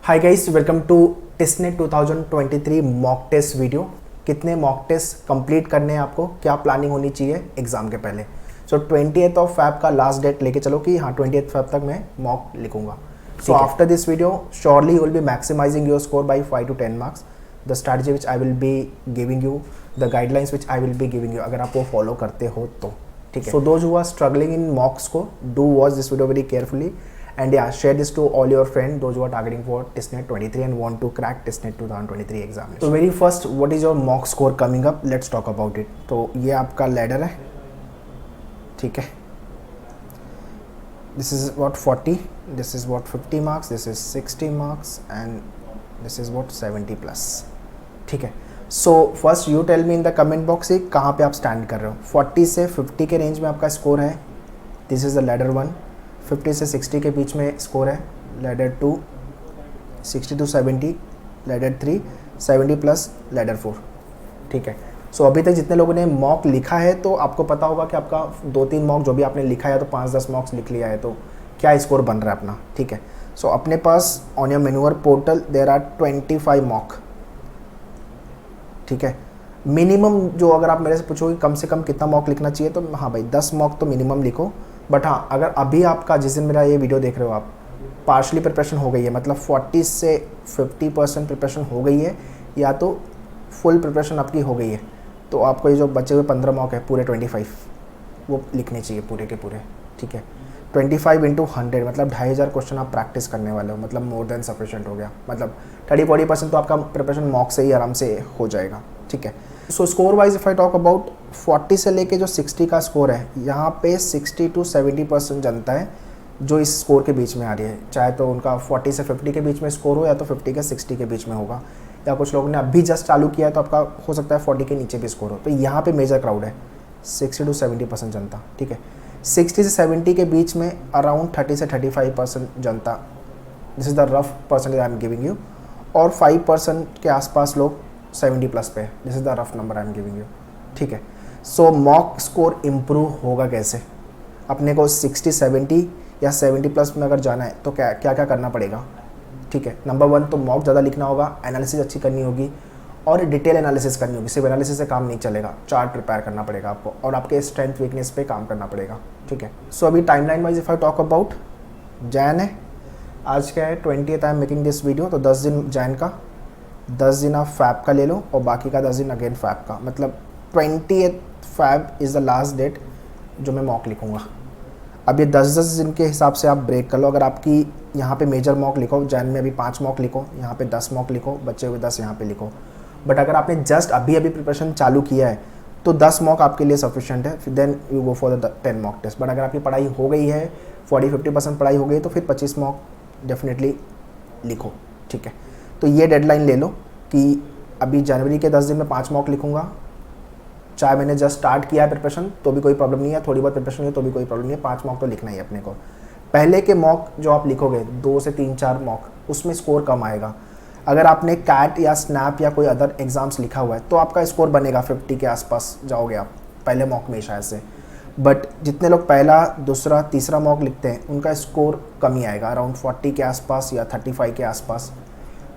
Hi guys, welcome to TISSNET 2023 mock test video. कितने mock test complete करने हैं आपको, क्या प्लानिंग होनी चाहिए एग्जाम के पहले। सो 20th ऑफ फैब का लास्ट डेट लेके चलो कि हाँ 20th फैब तक मैं मॉक लिखूंगा। So after this video surely you will be maximizing your score by 5 to 10 marks. The strategy which I will be giving you, the guidelines which I will be giving you, अगर आप वो follow करते हो तो ठीक है। So those who are struggling in mocks को do watch this video very carefully and yeah, share this to all your friends, those who are targeting for TISNET 23 and want to crack TISNET 2023 exam. So very first, what is your mock score coming up? Let's talk about it. तो ये आपका ladder है, ठीक है। This is what 40, this is what 50 marks, this is 60 marks and this is what 70 plus, ठीक है। So first you tell me in the comment box कि कहाँ पे आप stand कर रहे हो। 40 से 50 के रेंज में आपका स्कोर है, this is the ladder 1। 50 से 60 के बीच में स्कोर है ladder 2, 60 to 70 ladder 3, 70 plus ladder 4, ठीक है। सो अभी तक जितने लोगों ने मॉक लिखा है तो आपको पता होगा कि आपका 2-3 मॉक जो भी आपने लिखा है तो 5-10 मॉक्स लिख लिया है तो क्या स्कोर बन रहा है अपना, ठीक है। सो अपने पास on your manual portal there are 25 mock, ठीक है। मिनिमम जो अगर आप मेरे से पूछोगे कम से कम कितना मॉक लिखना चाहिए तो हाँ भाई 10 मॉक तो मिनिमम लिखो। बट हाँ, अगर अभी आपका जिस दिन मेरा ये वीडियो देख रहे हो आप पार्शली प्रिपरेशन हो गई है, मतलब 40 से 50% प्रिपरेशन हो गई है या तो फुल प्रिपरेशन आपकी हो गई है, तो आपको ये जो बचे हुए 15 मॉक है पूरे 25 वो लिखने चाहिए पूरे के पूरे, ठीक है। 25 into 100 मतलब 2500 क्वेश्चन आप प्रैक्टिस करने वाले हो, मतलब मोर देन सफिशिएंट हो गया। मतलब 30-40% तो आपका प्रिपरेशन मॉक से ही आराम से हो जाएगा, ठीक है। So score wise if I talk about 40 से लेके जो 60 का स्कोर है, यहाँ पे 60 to 70% जनता है जो इस स्कोर के बीच में आ रही है, चाहे तो उनका 40 से 50 के बीच में स्कोर हो या तो 50 के 60 के बीच में होगा, या कुछ लोगों ने अभी जस्ट चालू किया है तो आपका हो सकता है 40 के नीचे भी स्कोर हो। तो यहाँ पे मेजर क्राउड है 60 to 70% जनता, ठीक है। 60 से 70 के बीच में अराउंड 30 से 35% जनता, this is the rough percentage I am giving you, और 5% के आसपास लोग 70 प्लस पे, this is the rough number I am giving you, ठीक है। सो मॉक स्कोर इम्प्रूव होगा कैसे, अपने को 60-70 या 70 प्लस में अगर जाना है तो क्या क्या क्या करना पड़ेगा, ठीक है। नंबर 1 तो मॉक ज़्यादा लिखना होगा, एनालिसिस अच्छी करनी होगी और डिटेल एनालिसिस करनी होगी। सिर्फ एनालिसिस से काम नहीं चलेगा, चार्ट प्रिपेयर करना पड़ेगा आपको और आपके स्ट्रेंथ वीकनेस पे काम करना पड़ेगा, ठीक है। सो अभी timeline wise if I talk about, Jain है, आज क्या है 20th I am making this video, तो 10 दिन जैन का, 10 दिन आप फैब का ले लो और बाकी का 10 दिन अगेन फैब का, मतलब 20th Feb is the last date जो मैं मॉक लिखूँगा। अब ये 10-10 दिन के हिसाब से आप ब्रेक कर लो। अगर आपकी यहाँ पे मेजर मॉक लिखो, जैन में अभी 5 मॉक लिखो, यहाँ पे 10 मॉक लिखो, बचे हुए 10 यहाँ पे लिखो। बट अगर आपने जस्ट अभी प्रिपरेशन चालू किया है तो 10 मॉक आपके लिए सफिशिएंट है, फिर then you go for the 10 mock test. But अगर आपकी पढ़ाई हो गई है, 40-50% पढ़ाई हो गई तो फिर 25 मॉक डेफिनेटली लिखो, ठीक है। तो ये डेडलाइन ले लो कि अभी जनवरी के 10 दिन में 5 मॉक लिखूंगा, चाहे मैंने जस्ट स्टार्ट किया है प्रिपरेशन तो भी कोई प्रॉब्लम नहीं है, थोड़ी बहुत प्रिपरेशन है तो भी कोई प्रॉब्लम नहीं है, 5 मॉक तो लिखना ही है अपने को। पहले के मॉक जो आप लिखोगे 2 से 3-4 मॉक, उसमें स्कोर कम आएगा। अगर आपने कैट या स्नैप या कोई अदर एग्जाम्स लिखा हुआ है तो आपका स्कोर बनेगा 50 के आसपास जाओगे आप पहले मॉक में शायद से। बट जितने लोग पहला, दूसरा, तीसरा मॉक लिखते हैं उनका स्कोर कम ही आएगा, अराउंड 40 के आसपास या 35 के आसपास।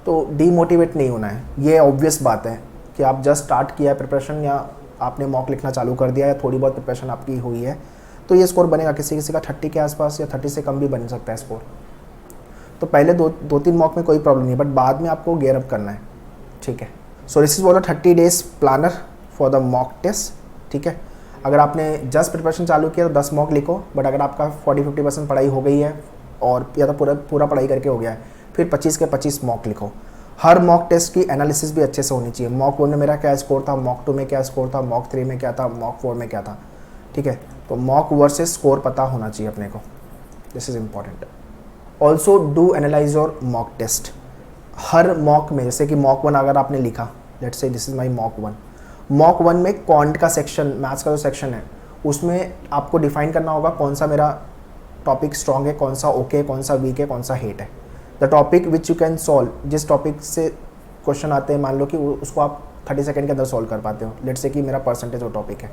तो डीमोटिवेट नहीं होना है, ये ऑब्वियस बात है कि आप जस्ट स्टार्ट किया है प्रिपरेशन या आपने मॉक लिखना चालू कर दिया या थोड़ी बहुत प्रिपरेशन आपकी हुई है तो ये स्कोर बनेगा। किसी किसी का 30 के आसपास या 30 से कम भी बन सकता है स्कोर। तो पहले 2-3 मॉक में कोई प्रॉब्लम नहीं है, बट बाद में आपको गेयर अप करना है, ठीक है। So this is what 30 days planner for the mock test, ठीक है। अगर आपने जस्ट प्रिपरेशन चालू किया तो 10 मॉक लिखो, बट अगर आपका 40-50% पढ़ाई हो गई है और या तो पूरा पढ़ाई करके हो गया है, फिर 25 के 25 मॉक लिखो। हर मॉक टेस्ट की एनालिसिस भी अच्छे से होनी चाहिए। मॉक 1 में मेरा क्या स्कोर था, मॉक 2 में क्या स्कोर था, मॉक 3 में क्या था, मॉक 4 में क्या था, ठीक है। तो मॉक वर्सेस स्कोर पता होना चाहिए अपने को, this is important. Also do analyse your mock test. हर मॉक में, जैसे कि मॉक 1 अगर आपने लिखा, let's say this is my mock 1, mock 1 में क्वांट का सेक्शन, मैथ्स का जो सेक्शन है उसमें आपको डिफाइन करना होगा कौन सा मेरा टॉपिक स्ट्रॉन्ग है, कौन सा ओके है, कौन सा वीक है, कौन सा हेट है। The topic which you can solve, जिस टॉपिक से क्वेश्चन आते हैं मान लो कि उसको आप 30 सेकंड के अंदर सॉल्व कर पाते हो। लेट्स से कि मेरा परसेंटेज वो टॉपिक है,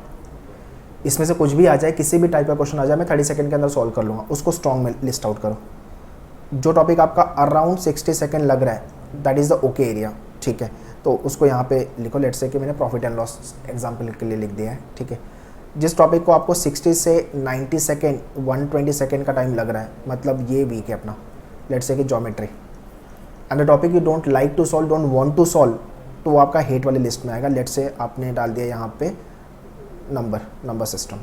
इसमें से कुछ भी आ जाए, किसी भी टाइप का क्वेश्चन आ जाए, मैं 30 सेकंड के अंदर सॉल्व कर लूँगा, उसको स्ट्रॉन्ग में लिस्ट आउट करो, जो टॉपिक आपका अराउंड 60 सेकेंड लग रहा है that is the okay area, ठीक है। तो उसको यहाँ पे लिखो, लेट्स से कि मैंने प्रॉफिट एंड लॉस एग्जाम्पल के लिए लिख दिया है, ठीक है। जिस टॉपिक को आपको 60 से 90 सेकेंड 120 सेकेंड का टाइम लग रहा है, मतलब ये वीक है अपना, लेट्स से कि geometry, and the topic you don't like to solve, don't want to solve, तो वो आपका हेट वाली लिस्ट में आएगा। लेट्स से आपने डाल दिया यहाँ पे नंबर सिस्टम।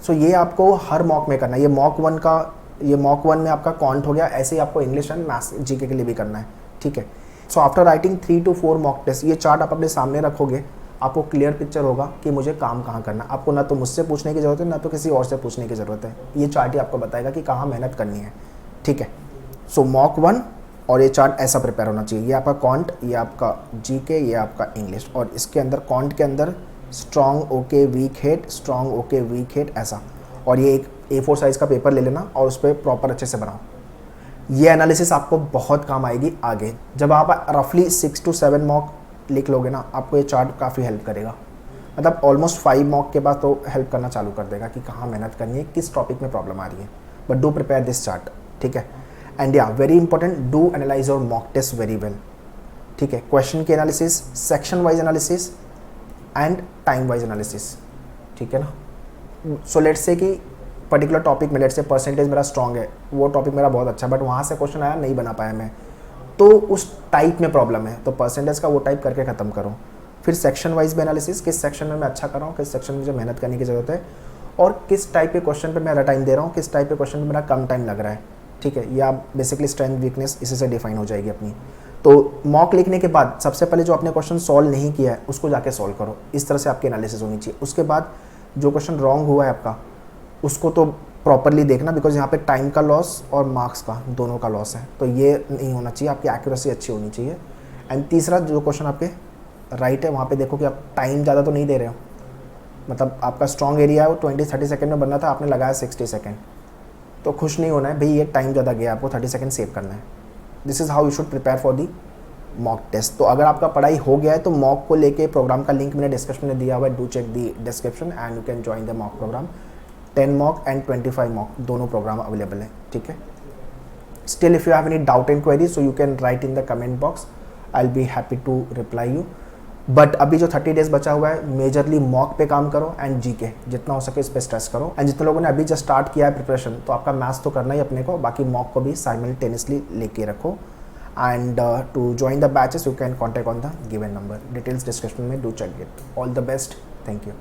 सो ये आपको हर मॉक में करना है। ये मॉक वन में आपका कॉन्ट हो गया, ऐसे ही आपको इंग्लिश एंड मैथ्स जीके के लिए भी करना है, ठीक है। So after writing 3 to 4 mock test, ये चार्ट आप अपने सामने रखोगे, आपको क्लियर पिक्चर होगा कि मुझे काम कहाँ करना है। आपको ना तो मुझसे पूछने की ज़रूरत है, ना तो किसी और से पूछने की ज़रूरत है। ये चार्ट ही आपको बताएगा कि कहाँ मेहनत करनी है, ठीक है। सो मॉक वन और ये चार्ट ऐसा प्रिपेयर होना चाहिए। ये आपका कॉन्ट, ये आपका जीके, ये आपका इंग्लिश, और इसके अंदर कॉन्ट के अंदर strong okay weak hate, strong okay weak hate, ऐसा। और ये एक A4 साइज़ का पेपर ले लेना और उस पर प्रॉपर अच्छे से बनाओ। ये एनालिसिस आपको बहुत काम आएगी आगे। जब आप रफली 6 to 7 मॉक लिख लोगे ना, आपको ये चार्ट काफ़ी हेल्प करेगा। मतलब ऑलमोस्ट 5 मॉक के बाद तो हेल्प करना चालू कर देगा कि कहाँ मेहनत करनी है, किस टॉपिक में प्रॉब्लम आ रही है। But do prepare this chart, ठीक है। एंड या very important, do analyse your mock test very well, ठीक है। क्वेश्चन की एनालिसिस, section wise analysis and time wise analysis, ठीक है ना। सो लेट्स से कि पर्टिकुलर टॉपिक में, लेट्स से परसेंटेज मेरा स्ट्रॉन्ग है, वो टॉपिक मेरा बहुत अच्छा है, बट वहाँ से क्वेश्चन आया, नहीं बना पाया मैं, तो उस टाइप में प्रॉब्लम है, तो परसेंटेज का वो टाइप करके ख़त्म करो। फिर सेक्शन वाइज भी एनालिसिस, किस सेक्शन में मैं अच्छा कर रहा हूँ, किस सेक्शन में मुझे मेहनत करने की ज़रूरत है, और किस टाइप के क्वेश्चन पे मैं ज़्यादा टाइम दे रहा हूँ, किस टाइप के क्वेश्चन पे मेरा कम टाइम लग रहा है, ठीक है। या बेसिकली स्ट्रेंथ वीकनेस इसी से डिफाइन हो जाएगी अपनी। तो मॉक लिखने के बाद सबसे पहले जो आपने क्वेश्चन सॉल्व नहीं किया है उसको जाके सॉल्व करो, इस तरह से आपकी एनालिसिस होनी चाहिए। उसके बाद जो क्वेश्चन रॉन्ग हुआ है आपका, उसको तो प्रॉपरली देखना, बिकॉज यहाँ पे टाइम का लॉस और मार्क्स का दोनों का लॉस है, तो ये नहीं होना चाहिए। आपकी एक्यूरेसी अच्छी होनी चाहिए। एंड तीसरा, जो क्वेश्चन आपके राइट है वहाँ पे देखो कि आप टाइम ज़्यादा तो नहीं दे रहे हो, मतलब आपका स्ट्रॉन्ग एरिया है वो 20-30 सेकेंड में बनना था, आपने लगाया 60 सेकेंड, तो खुश नहीं होना है भाई, ये टाइम ज़्यादा गया, आपको 30 सेकेंड सेव करना है। This is how you should prepare for the mock test. तो अगर आपका पढ़ाई हो गया है तो मॉक को लेके प्रोग्राम का लिंक मैंने डिस्क्रिप्शन में दिया हुआ है, do check the description and you can join the mock programme. 10 mock and 25 mock दोनों प्रोग्राम अवेलेबल है, ठीक है। Still if you have any doubt and query, so you can write in the comment box, I will be happy to reply you. But अभी जो 30 days बचा हुआ है, majorly mock पे काम करो एंड जीके, जितना हो सके इस पे स्ट्रेस करो। एंड जितने लोगों ने अभी जस्ट स्टार्ट किया है प्रिपरेशन, तो आपका मैथ्स तो करना ही अपने को, बाकी मॉक को भी साइमल्टेनियसली लेके रखो। And to join the batches you can contact on the given number, details description में, do check it. All the best, thank you.